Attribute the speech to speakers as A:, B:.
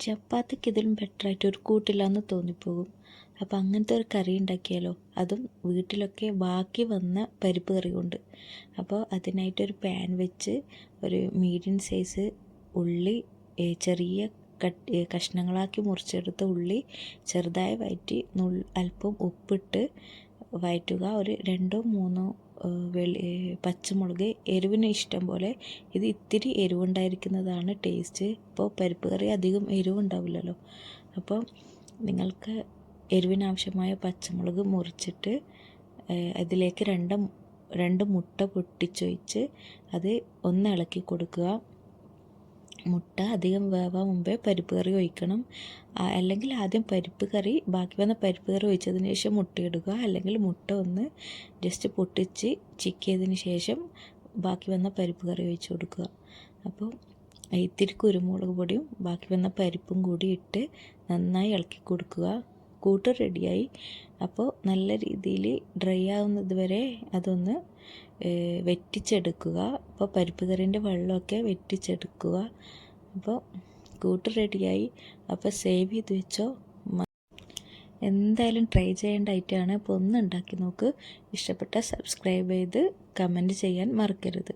A: ചപ്പാത്തിക്ക് ഇതിലും ബെറ്ററായിട്ട് ഒരു കൂട്ടില്ലാന്ന് തോന്നിപ്പോകും. അപ്പോൾ അങ്ങനത്തെ ഒരു കറി ഉണ്ടാക്കിയാലോ, അതും വീട്ടിലൊക്കെ ബാക്കി വന്ന പരിപ്പ് കറി കൊണ്ട്. അപ്പോൾ അതിനായിട്ടൊരു പാൻ വെച്ച് ഒരു മീഡിയം സൈസ് ഉള്ളി, ചെറിയ കഷ്ണങ്ങളാക്കി മുറിച്ചെടുത്ത ഉള്ളി ചെറുതായി വഴറ്റി അല്പം ഉപ്പിട്ട് വഴറ്റുക. ഒരു 2-3 പച്ചമുളക്, എരിവിന് ഇഷ്ടം പോലെ. ഇത് ഇത്തിരി എരിവുണ്ടായിരിക്കുന്നതാണ് ടേസ്റ്റ്. ഇപ്പോൾ പരിപ്പ് കറി അധികം എരിവുണ്ടാവില്ലല്ലോ. അപ്പോൾ നിങ്ങൾക്ക് എരിവിനാവശ്യമായ പച്ചമുളക് മുറിച്ചിട്ട് അതിലേക്ക് 2 മുട്ട പൊട്ടിച്ചൊഴിച്ച് അത് ഒന്ന് ഇളക്കി കൊടുക്കുക. മുട്ട അധികം വേവാൻ മുമ്പേ പരിപ്പ് കറി ഒഴിക്കണം. അല്ലെങ്കിൽ ആദ്യം പരിപ്പ് കറി, ബാക്കി വന്ന പരിപ്പ് കറി ഒഴിച്ചതിന് ശേഷം മുട്ടയിടുക. അല്ലെങ്കിൽ മുട്ട ഒന്ന് ജസ്റ്റ് പൊട്ടിച്ച് ചിക്കിയതിന് ശേഷം ബാക്കി വന്ന പരിപ്പ് കറി ഒഴിച്ച് കൊടുക്കുക. അപ്പോൾ ഇത്തിരി കുരുമുളക് പൊടിയും ബാക്കി വന്ന പരിപ്പും കൂടി ഇട്ട് നന്നായി ഇളക്കി കൊടുക്കുക. കൂട്ട് റെഡിയായി. അപ്പോൾ നല്ല രീതിയിൽ ഡ്രൈ ആവുന്നത് വരെ അതൊന്ന് വെറ്റിച്ചെടുക്കുക. അപ്പോൾ പരിപ്പ് കറീൻ്റെ വെള്ളമൊക്കെ വെറ്റിച്ചെടുക്കുക. അപ്പോൾ കൂട്ട് റെഡിയായി. അപ്പോൾ സേവ് ചെയ്ത് വെച്ചോ. എന്തായാലും ട്രൈ ചെയ്യേണ്ട ഐറ്റമാണ്. അപ്പോൾ ഒന്ന് ഉണ്ടാക്കി നോക്ക്. ഇഷ്ടപ്പെട്ടാൽ സബ്സ്ക്രൈബ് ചെയ്ത് കമൻറ്റ് ചെയ്യാൻ മറക്കരുത്.